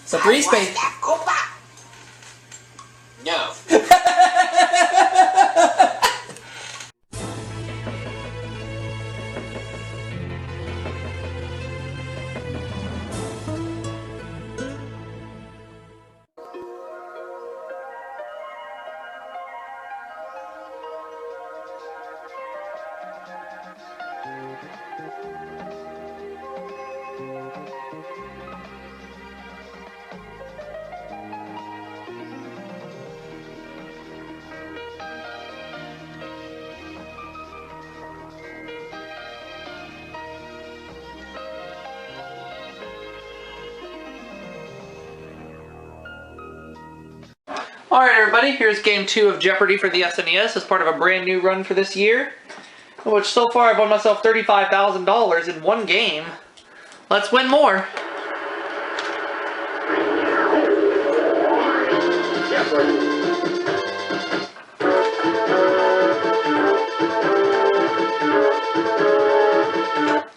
So 3 space. No. Alright everybody, here's game 2 of Jeopardy for the SNES as part of a brand new run for this year, in which so far I've won myself $35,000 in one game. Let's win more.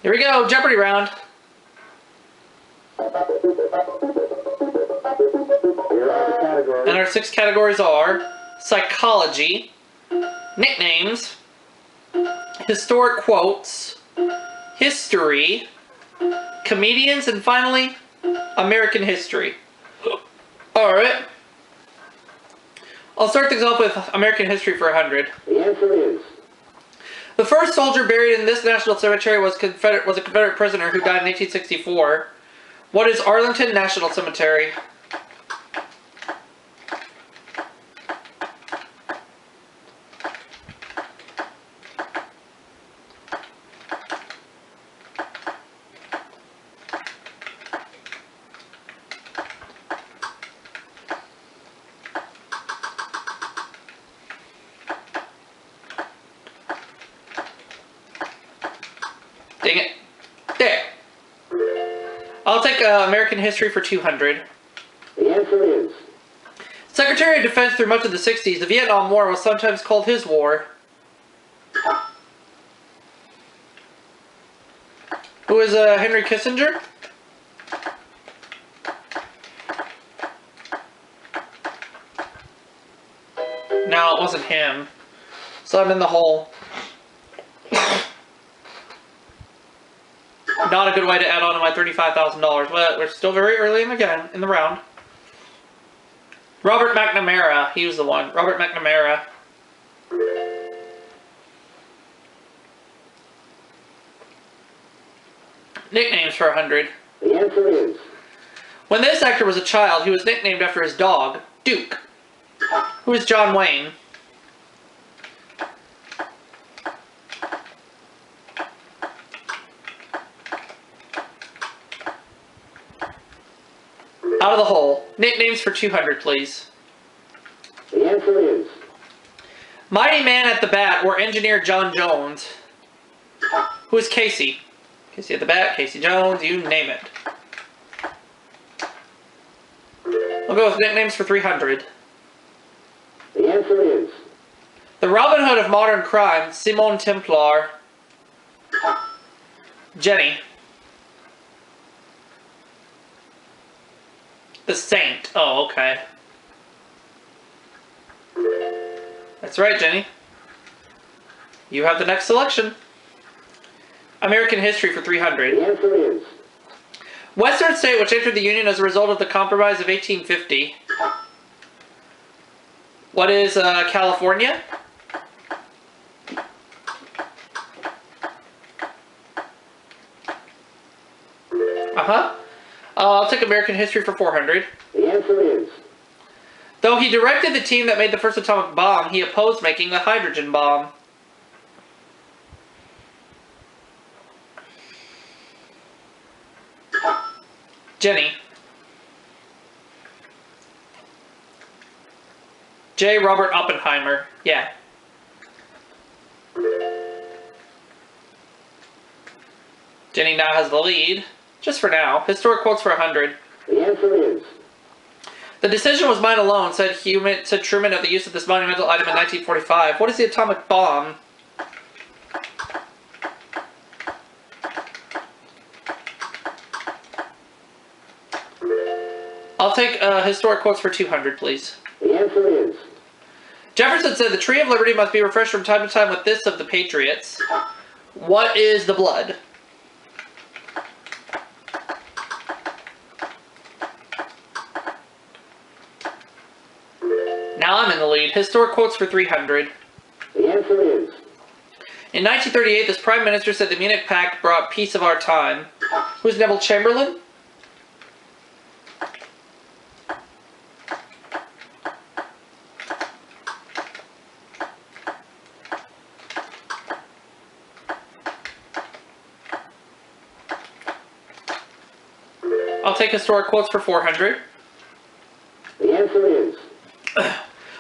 Here we go, Jeopardy round. And our 6 categories are psychology, nicknames, historic quotes, history, comedians, and finally, American history. Alright. I'll start things off with American history for 100. The answer is... The first soldier buried in this national cemetery was a Confederate prisoner who died in 1864. What is Arlington National Cemetery? Dang it. There. I'll take American history for 200. The answer is... Secretary of Defense through much of the 60s, the Vietnam War was sometimes called his war. Who is Henry Kissinger? No, it wasn't him. So I'm in the hole. Not a good way to add on to my $35,000, but we're still very early in the round. Robert McNamara, he was the one. Robert McNamara. Nicknames for 100. The answer is... When this actor was a child, he was nicknamed after his dog, Duke. Who is John Wayne? Out of the hole. Nicknames for 200, please. The answer is... Mighty Man at the Bat or Engineer John Jones. Who is Casey? Casey at the Bat, Casey Jones, you name it. I'll go with nicknames for 300. The answer is... The Robin Hood of modern crime, Simon Templar. Jenny. The Saint. Oh, okay. That's right, Jenny. You have the next selection. American history for 300. The answer is... Western state which entered the Union as a result of the Compromise of 1850. What is California? I'll take American history for 400. The answer is... Though he directed the team that made the first atomic bomb, he opposed making the hydrogen bomb. Jenny. J. Robert Oppenheimer. Yeah. Jenny now has the lead. Just for now. Historic quotes for 100. The answer is... The decision was mine alone, said Truman of the use of this monumental item in 1945. What is the atomic bomb? I'll I'll take historic quotes for 200, please. The answer is. Jefferson said the Tree of Liberty must be refreshed from time to time with this of the Patriots. What is the blood? Now I'm in the lead. Historic quotes for 300. The answer is. In 1938, this Prime Minister said the Munich Pact brought peace of our time. Who's Neville Chamberlain? I'll take historic quotes for 400. The answer is.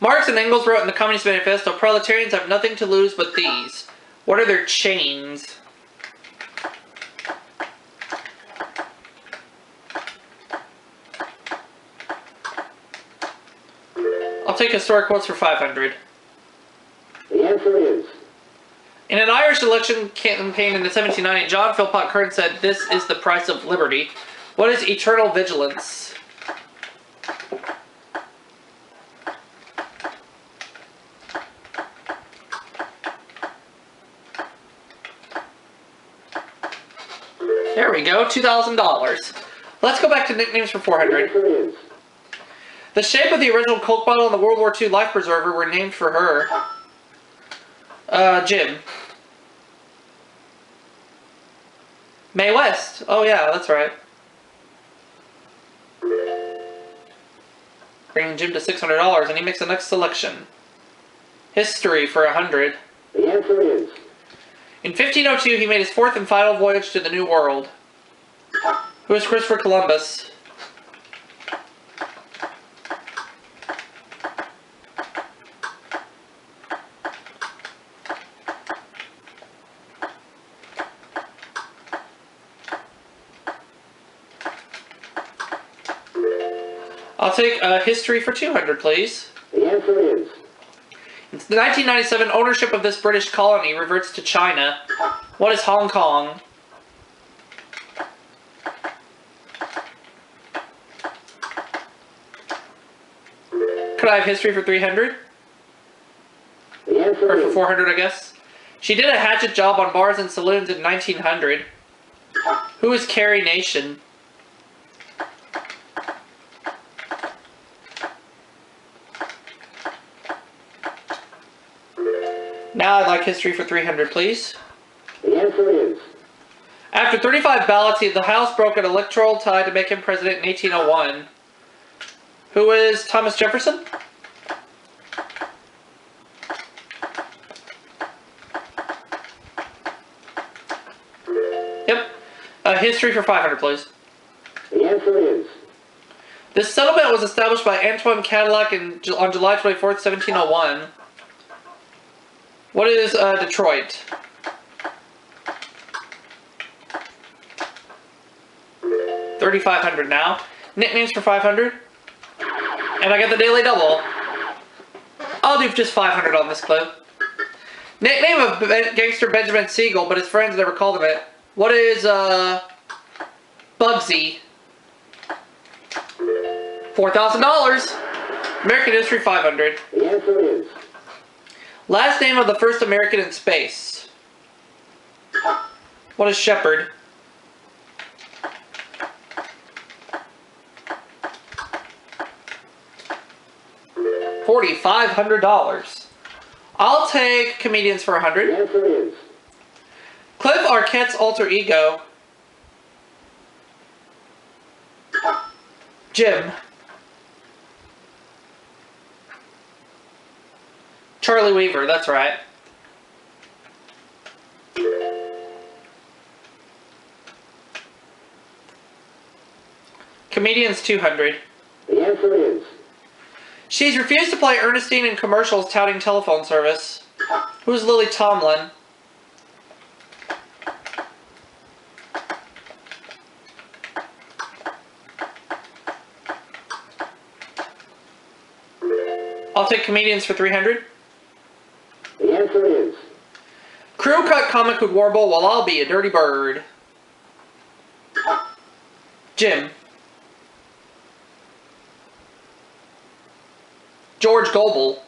Marx and Engels wrote in the Communist Manifesto, proletarians have nothing to lose but these. What are their chains? I'll take historic quotes for 500. The answer is. In an Irish election campaign in the 1790, John Philpott Curtin said, "This is the price of liberty." What is eternal vigilance? There we go, $2,000. Let's go back to nicknames for The 400. answer is. The shape of the original Coke bottle and the World War II life preserver were named for her. Jim. Mae West. Oh yeah, that's right. Bringing Jim to $600, and he makes the next selection. History for 100. The answer is. In 1502, he made his fourth and final voyage to the New World. Who is Christopher Columbus? I'll take history for 200, please. The answer is. In 1997, ownership of this British colony reverts to China. What is Hong Kong? Could I have history for 300? The answer Or is. for 400, I guess? She did a hatchet job on bars and saloons in 1900. Who is Carrie Nation? Now I'd like history for 300, please. The answer is. After 35 ballots, the House broke an electoral tie to make him president in 1801. Who is Thomas Jefferson? Yep. History for 500, please. The answer is. This settlement was established by Antoine Cadillac on July 24th, 1701. What is Detroit? $3,500 now. Nicknames for 500. And I get the daily double. I'll do just 500 on this clip. Nickname of gangster Benjamin Siegel, but his friends never called him it. What is Bugsy? $4,000. American history 500. The answer is. Last name of the first American in space. What is Shepard? $4,500. I'll take comedians for The 100. answer is. Cliff Arquette's alter ego. Jim. Charlie Weaver, that's right. Comedians 200. The answer is. She's refused to play Ernestine in commercials touting telephone service. Who's Lily Tomlin? I'll take comedians for 300. The answer is. Crew cut comic would warble, "Well, I'll be a dirty bird." Jim. George Goebel.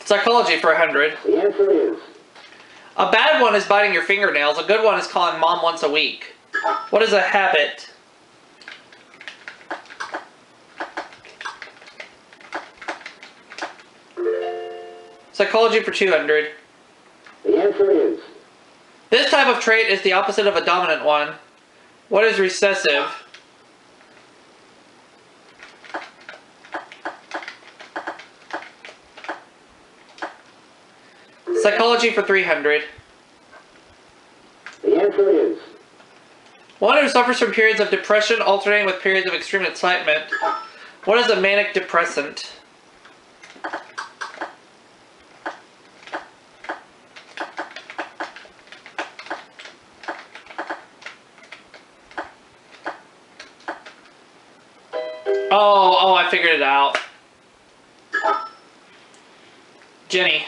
Psychology for 100. The answer is. A bad one is biting your fingernails. A good one is calling mom once a week. What is a habit? Psychology for 200. The answer is. This type of trait is the opposite of a dominant one. What is recessive? Psychology for 300. The answer is. One who suffers from periods of depression alternating with periods of extreme excitement. What is a manic depressant? Oh, I figured it out. Jenny.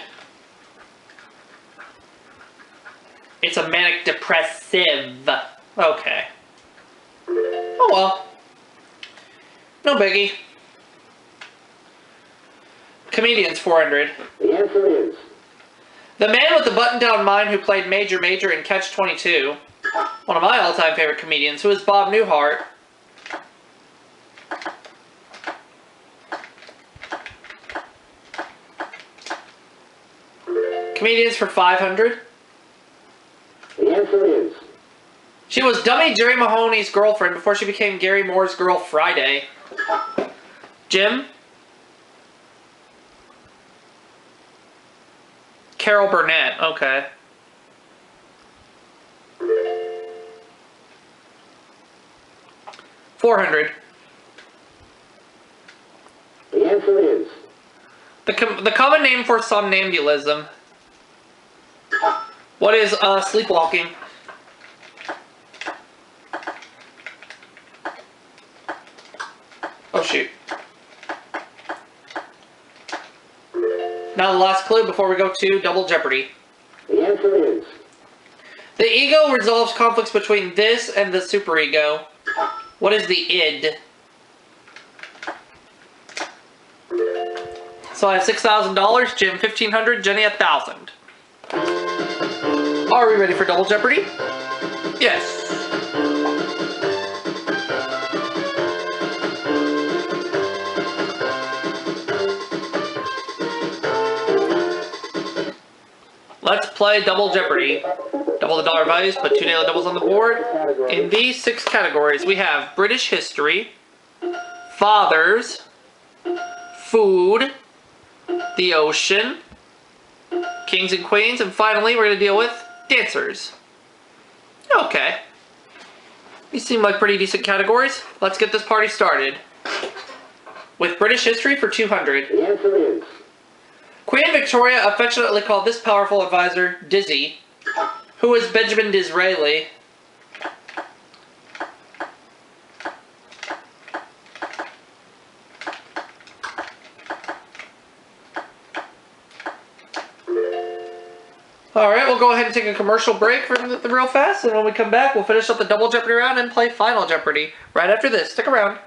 It's a manic depressive. Okay. Oh well. No biggie. Comedians 400. The answer is. The man with the button-down mind who played Major Major in Catch-22. One of my all-time favorite comedians, who is Bob Newhart. Comedians for 500. The answer is. She was Dummy Jerry Mahoney's girlfriend before she became Gary Moore's girl Friday. Jim? Carol Burnett, okay. $400. The answer is. The common name for somnambulism. What is sleepwalking? Oh shoot. Now the last clue before we go to Double Jeopardy. The answer is. The ego resolves conflicts between this and the superego. What is the id? So I have $6,000, Jim $1,500, Jenny $1,000. Are we ready for Double Jeopardy? Yes. Let's play Double Jeopardy. Double the dollar values, put 2 daily doubles on the board. In these 6 categories, we have British history, fathers, food, the ocean, kings and queens, and finally we're going to deal with dancers. Okay. These seem like pretty decent categories. Let's get this party started. With British history for 200. The answer is. Queen Victoria affectionately called this powerful advisor Dizzy, who was Benjamin Disraeli. Alright, we'll go ahead and take a commercial break for the real fast, and when we come back, we'll finish up the Double Jeopardy round and play Final Jeopardy right after this. Stick around.